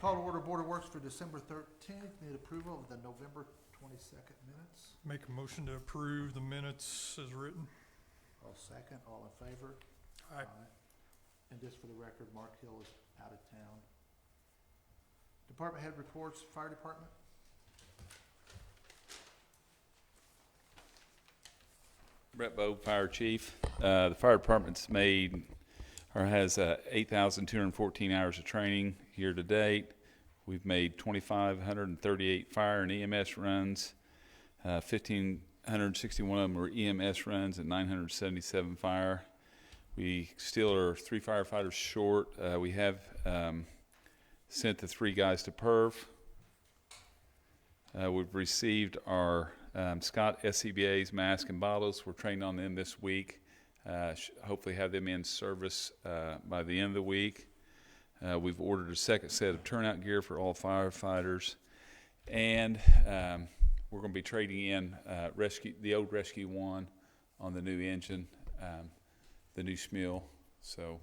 Call to order Board of Works for December 13th. Need approval of the November 22nd minutes. Make a motion to approve the minutes as written. I'll second. All in favor? Aye. And just for the record, Mark Hill is out of town. Department head reports, fire department. Brett Bowe, Fire Chief. The fire department's made or has 8,214 hours of training year to date. We've made 2,538 fire and EMS runs. 1,561 of them were EMS runs and 977 fire. We still are 3 firefighters short. We have sent the 3 guys to PERV. We've received our Scott SCBA's mask and bottles. We're trained on them this week. Hopefully have them in service by the end of the week. We've ordered a second set of turnout gear for all firefighters. And we're going to be trading in the old Rescue 1 on the new engine, the new Schmiel. So,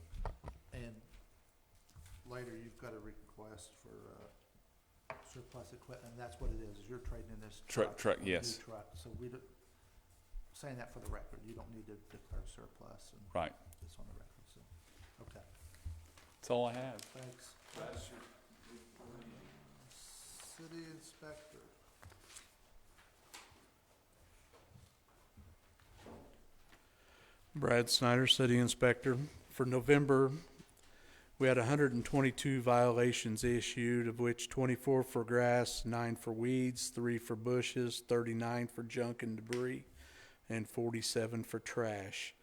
And later you've got a request for surplus equipment. That's what it is you're trading in this truck. Yes. New truck. So saying that for the record, you don't need to declare surplus. And Right. it's on the record. So, okay. That's all I have. Thanks. City inspector. Brad Snyder, City Inspector. For November, we had 122 violations issued, of which 24 for grass, 9 for weeds, 3 for bushes, 39 for junk and debris, and 47 for trash.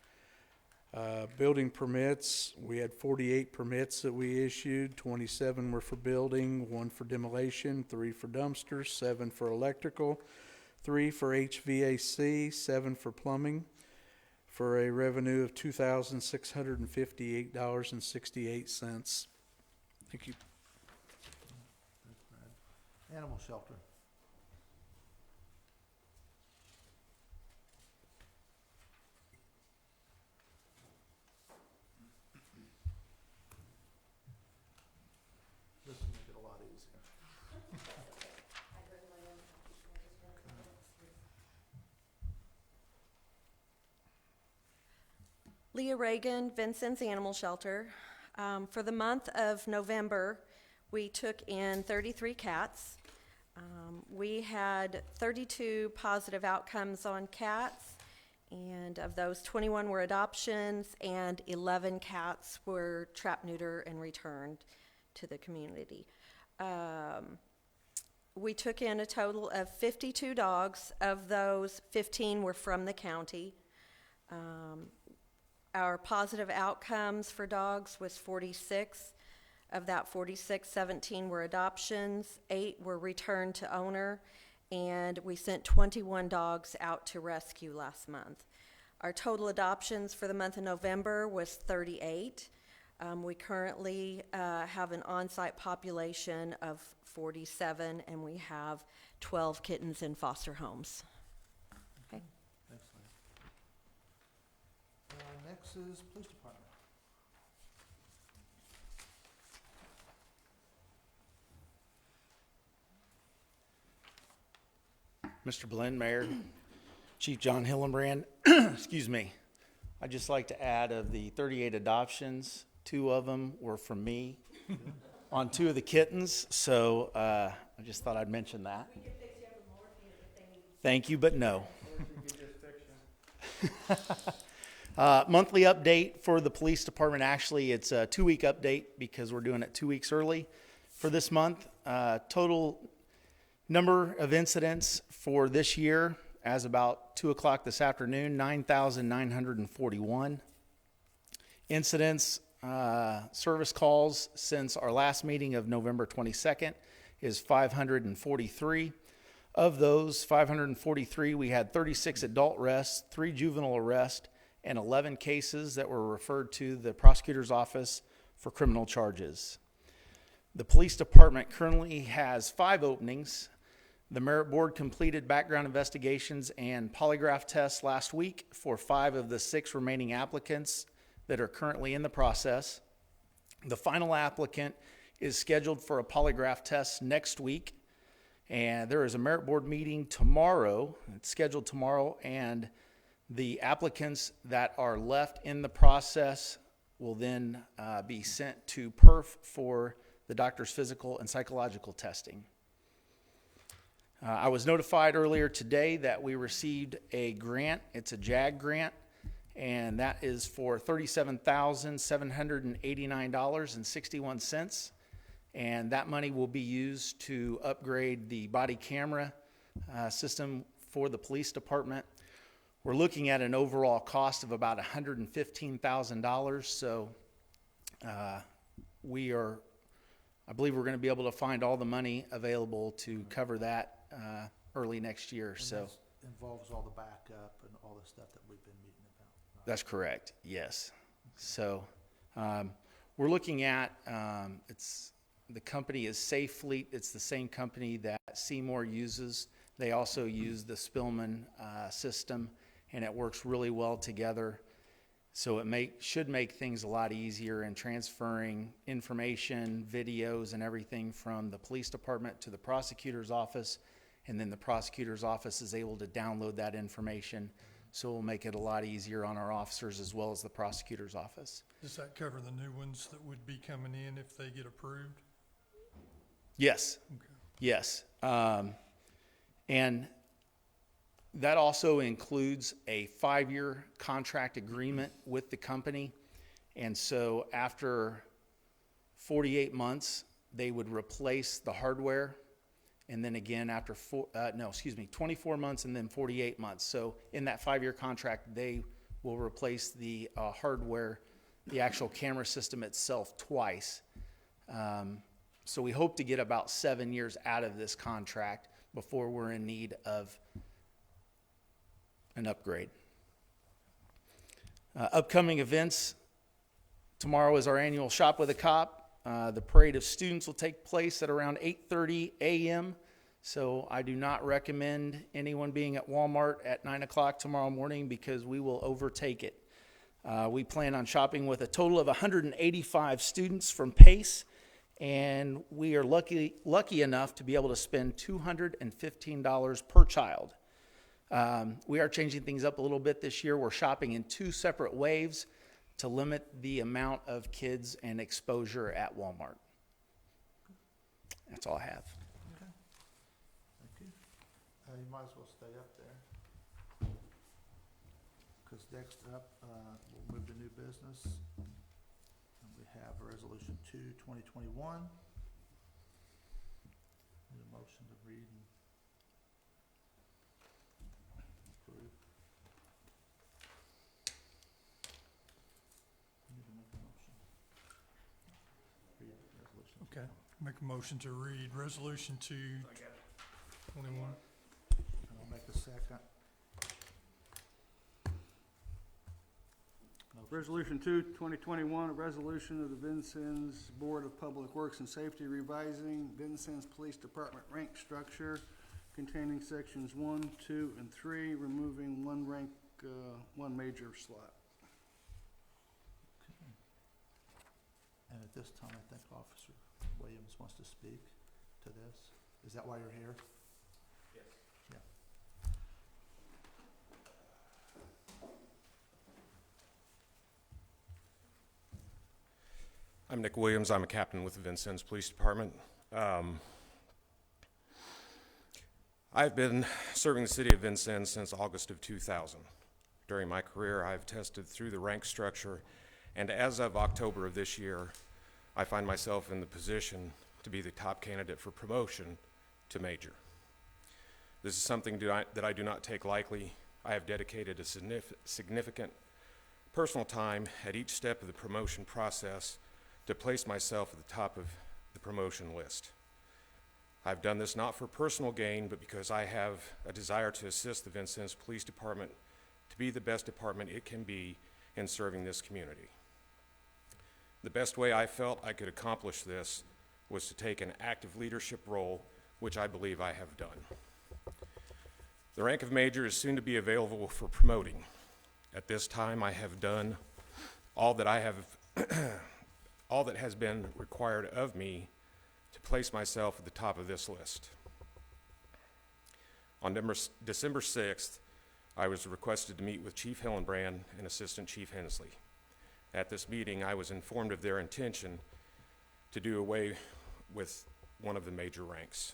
Building permits, we had 48 permits that we issued. 27 were for building, 1 for demolition, 3 for dumpsters, 7 for electrical, 3 for HVAC, 7 for plumbing, for a revenue of $2,658.68. Thank you. Thanks, Brad. Animal shelter. This will make it a lot easier. Leah Reagan, Vincent's Animal Shelter. For the month of November, we took in 33 cats. We had 32 positive outcomes on cats, and of those, 21 were adoptions, and 11 cats were trapped, neuter, and returned to the community. We took in a total of 52 dogs. Of those, 15 were from the county. Our positive outcomes for dogs was 46. Of that 46, 17 were adoptions, 8 were returned to owner, and we sent 21 dogs out to rescue last month. Our total adoptions for the month of November was 38. We currently have an on-site population of 47, and we have 12 kittens in foster homes. Okay. Excellent. Next is police department. Mr. Blinn, Mayor, Chief John Hillenbrand, excuse me. I'd just like to add, of the 38 adoptions, 2 of them were from me on 2 of the kittens, so I just thought I'd mention that. We can fix you up with morphine if they need. Thank you, but no. Monthly update for the police department. Actually, it's a 2-week update because we're doing it 2 weeks early for this month. Total number of incidents for this year, as about 2 o'clock this afternoon, 9,941. Incidents, service calls since our last meeting of November 22nd is 543. Of those 543, we had 36 adult arrests, 3 juvenile arrests, and 11 cases that were referred to the prosecutor's office for criminal charges. The police department currently has 5 openings. The Merit Board completed background investigations and polygraph tests last week for 5 of the 6 remaining applicants that are currently in the process. The final applicant is scheduled for a polygraph test next week. And there is a merit board meeting tomorrow. It's scheduled tomorrow, and the applicants that are left in the process will then be sent to PERF for the doctor's physical and psychological testing. I was notified earlier today that we received a grant. It's a JAG grant, and that is for $37,789.61. And that money will be used to upgrade the body camera system for the police department. We're looking at an overall cost of about $115,000. So I believe we're going to be able to find all the money available to cover that early next year. And So this involves all the backup and all the stuff that we've been meeting about. Right? that's correct. Yes. So we're looking at the company is Safe Fleet. It's the same company that Seymour uses. They also use the Spillman system, and it works really well together. So it should make things a lot easier in transferring information, videos, and everything from the police department to the prosecutor's office. And then the prosecutor's office is able to download that information. So it will make it a lot easier on our officers as well as the prosecutor's office. Does that cover the new ones that would be coming in if they get approved? Yes. Okay. Yes. And that also includes a 5-year contract agreement with the company. And so after 48 months, they would replace the hardware. And then again, after 24 months and then 48 months. So in that 5-year contract, they will replace the hardware, the actual camera system itself twice. So we hope to get about 7 years out of this contract before we're in need of an upgrade. Upcoming events. Tomorrow is our annual Shop with a Cop. The parade of students will take place at around 8:30 a.m. So I do not recommend anyone being at Walmart at 9 o'clock tomorrow morning because we will overtake it. We plan on shopping with a total of 185 students from PACE. And we are lucky enough to be able to spend $215 per child. We are changing things up a little bit this year. We're shopping in 2 separate waves to limit the amount of kids and exposure at Walmart. That's all I have. Okay. Thank you. You might as well stay up there. Because next up, we'll move to new business. And we have Resolution 2, 2021. Need a motion to read and approve. Need to make a motion. Read the resolution. Okay. Make a motion to read Resolution 2/21. And I'll make a second. Resolution 2, 2021, a resolution of the Vincennes Board of Public Works and Safety revising Vincennes Police Department rank structure containing sections 1, 2, and 3, removing one major slot. And at this time, I think Officer Williams wants to speak to this. Is that why you're here? Yes. Yeah. I'm Nick Williams. I'm a captain with the Vincennes Police Department. I've been serving the city of Vincennes since August of 2000. During my career, I've tested through the rank structure, and as of October of this year, I find myself in the position to be the top candidate for promotion to major. This is something that I do not take lightly. I have dedicated a significant personal time at each step of the promotion process to place myself at the top of the promotion list. I've done this not for personal gain, but because I have a desire to assist the Vincennes Police Department to be the best department it can be in serving this community. The best way I felt I could accomplish this was to take an active leadership role, which I believe I have done. The rank of major is soon to be available for promoting. At this time, I have done all that I have all that has been required of me to place myself at the top of this list. On December 6th, I was requested to meet with Chief Hillenbrand and Assistant Chief Hensley. At this meeting, I was informed of their intention to do away with one of the major ranks.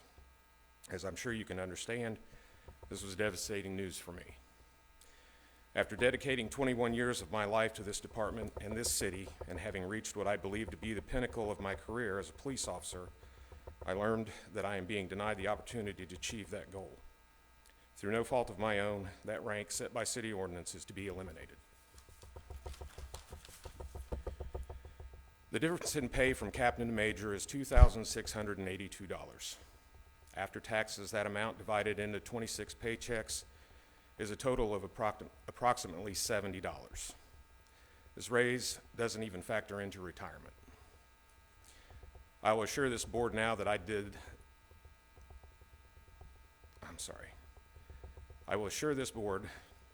As I'm sure you can understand, this was devastating news for me. After dedicating 21 years of my life to this department and this city, and having reached what I believe to be the pinnacle of my career as a police officer, I learned that I am being denied the opportunity to achieve that goal. Through no fault of my own, that rank set by city ordinance is to be eliminated. The difference in pay from captain to major is $2,682. After taxes, that amount divided into 26 paychecks is a total of approximately $70. This raise doesn't even factor into retirement. I will assure this board now that I will assure this board,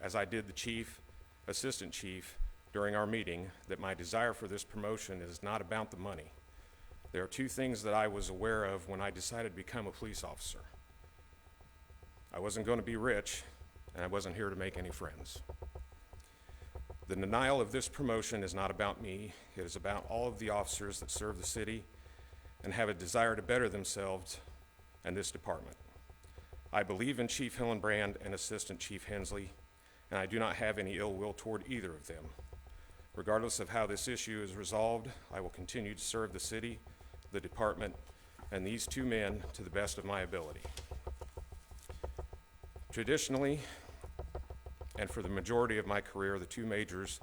as I did the chief, assistant chief, during our meeting, that my desire for this promotion is not about the money. There are two things that I was aware of when I decided to become a police officer. I wasn't going to be rich, and I wasn't here to make any friends. The denial of this promotion is not about me. It is about all of the officers that serve the city and have a desire to better themselves and this department. I believe in Chief Hillenbrand and Assistant Chief Hensley, and I do not have any ill will toward either of them. Regardless of how this issue is resolved, I will continue to serve the city, the department, and these two men to the best of my ability. Traditionally, and for the majority of my career, the two majors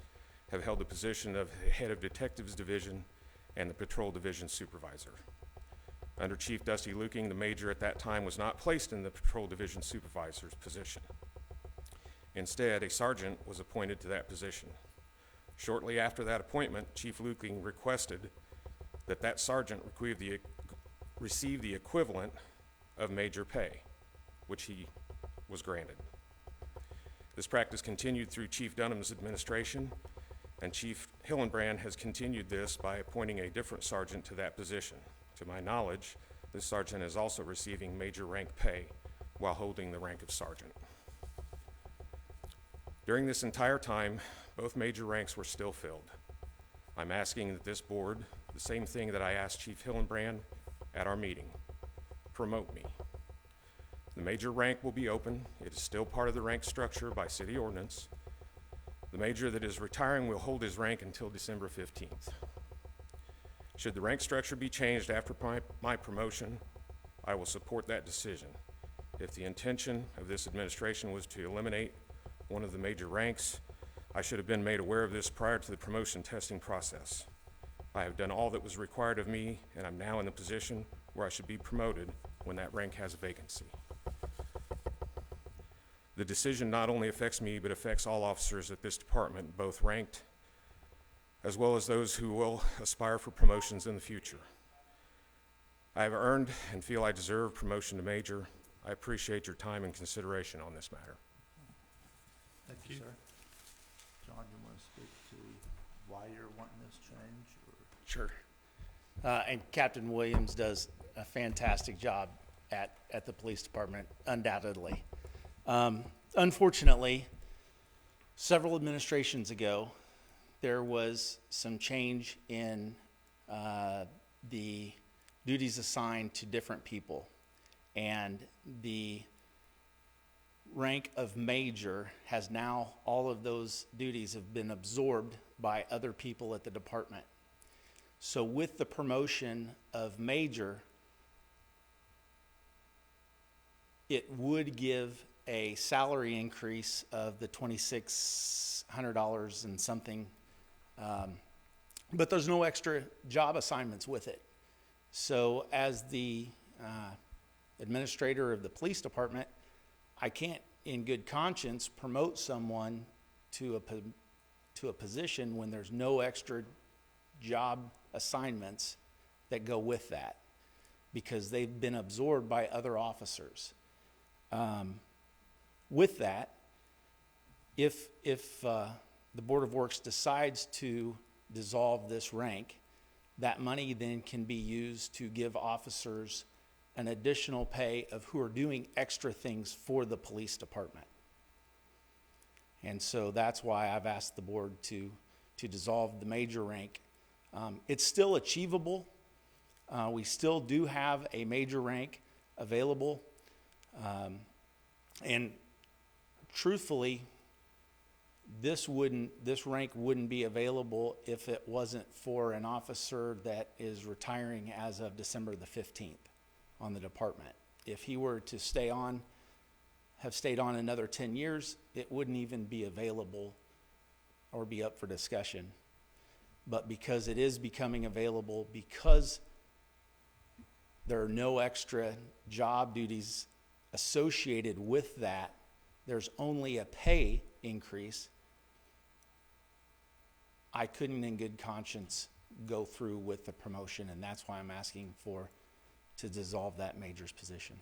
have held the position of head of Detectives Division and the Patrol Division Supervisor. Under Chief Dusty Luking, the major at that time was not placed in the Patrol Division Supervisor's position. Instead, a sergeant was appointed to that position. Shortly after that appointment, Chief Luking requested that that sergeant receive the equivalent of major pay, which he was granted. This practice continued through Chief Dunham's administration, and Chief Hillenbrand has continued this by appointing a different sergeant to that position. To my knowledge, this sergeant is also receiving major rank pay while holding the rank of sergeant. During this entire time, both major ranks were still filled. I'm asking that this board, the same thing that I asked Chief Hillenbrand at our meeting, promote me. The major rank will be open. It is still part of the rank structure by city ordinance. The major that is retiring will hold his rank until December 15th. Should the rank structure be changed after my promotion, I will support that decision. If the intention of this administration was to eliminate one of the major ranks, I should have been made aware of this prior to the promotion testing process. I have done all that was required of me, and I'm now in the position where I should be promoted when that rank has a vacancy. The decision not only affects me, but affects all officers at this department, both ranked as well as those who will aspire for promotions in the future. I have earned and feel I deserve promotion to major. I appreciate your time and consideration on this matter. Thank you, sir. John, you want to speak to why you're wanting this change? Or? Sure. And Captain Williams does a fantastic job at the police department, undoubtedly. Unfortunately, several administrations ago, there was some change in the duties assigned to different people. And the rank of major has now, all of those duties have been absorbed by other people at the department. So with the promotion of major, it would give a salary increase of the $2,600 and something, but there's no extra job assignments with it. So as the administrator of the police department, I can't in good conscience promote someone to a position when there's no extra job assignments that go with that, because they've been absorbed by other officers. With that, if the Board of Works decides to dissolve this rank, that money then can be used to give officers an additional pay of who are doing extra things for the police department. And so that's why I've asked the board to dissolve the major rank. It's still achievable. We still do have a major rank available. And truthfully, this rank wouldn't be available if it wasn't for an officer that is retiring as of December the 15th on the department. If he were to have stayed on another 10 years, it wouldn't even be available or be up for discussion. But because it is becoming available, because there are no extra job duties associated with that, there's only a pay increase, I couldn't in good conscience go through with the promotion, and that's why I'm asking to dissolve that major's position.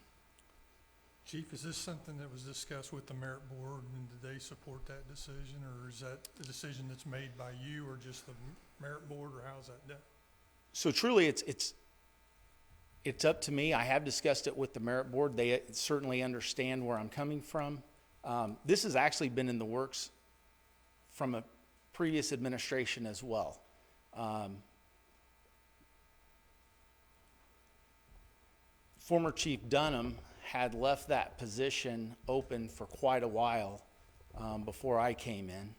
Chief, is this something that was discussed with the merit board, and did they support that decision, or is that a decision that's made by you, or just the merit board, or how's that done? So truly, it's up to me. I have discussed it with the merit board. They certainly understand where I'm coming from. This has actually been in the works from a previous administration as well. Former Chief Dunham had left that position open for quite a while before I came in.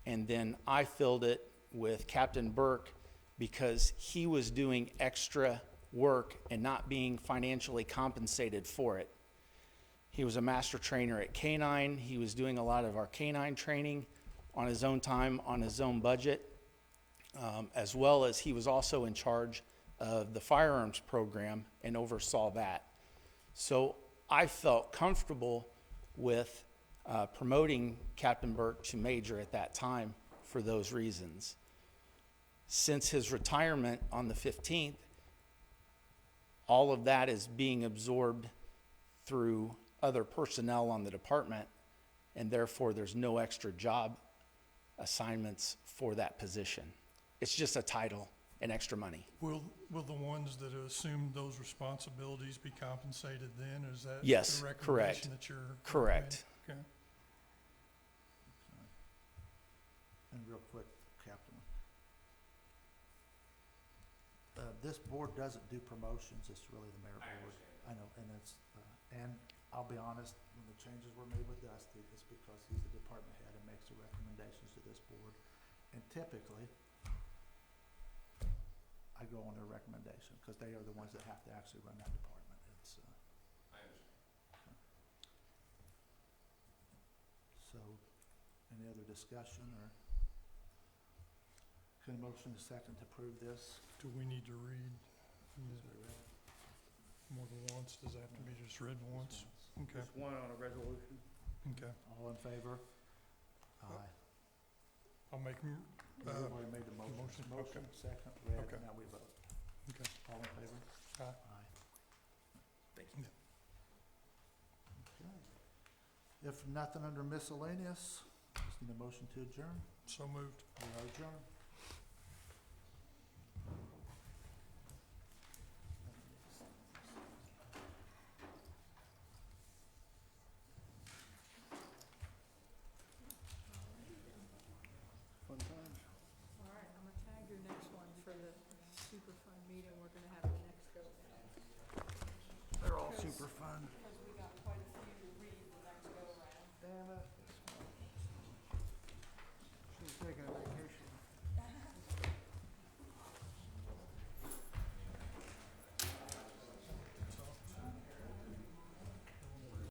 And then I filled it with Captain Burke because he was doing extra work and not being financially compensated for it. He was a master trainer at K-9. He was doing a lot of our K-9 training on his own time, on his own budget, as well as he was also in charge of the firearms program and oversaw that. So I felt comfortable with promoting Captain Burke to major at that time for those reasons. Since his retirement on the 15th, all of that is being absorbed through other personnel on the department, and therefore there's no extra job assignments for that position. It's just a title and extra money. Will the ones that assume those responsibilities be compensated then? Is that Yes, the correct. recommendation that you're? Correct. Okay. And real quick, Captain. This board doesn't do promotions, it's really the merit board. I know, and it's, and I'll be honest, when the changes were made with Dusty, it's because he's the department head and makes the recommendations to this board. And typically, I go on their recommendation, because they are the ones that have to actually run that department. It's, I understand. so, any other discussion, or can a motion is second to approve this? Do we need to read more than once? Does it have to be just read once? Okay, Just one on a resolution. okay. All in favor? Aye. I'll make, We've already made the motion. motion, Motion, okay. second, read, Okay. now we vote. okay. All in favor? Aye. Aye. Thank you. Okay. If nothing under miscellaneous, just need a motion to adjourn. So moved. We are adjourned. Fun times. All right, I'm gonna tag your next one for the super fun meeting we're gonna have the next go round. They're all super fun. Because we got quite a few to read the next go round. Damn it. Should've taken it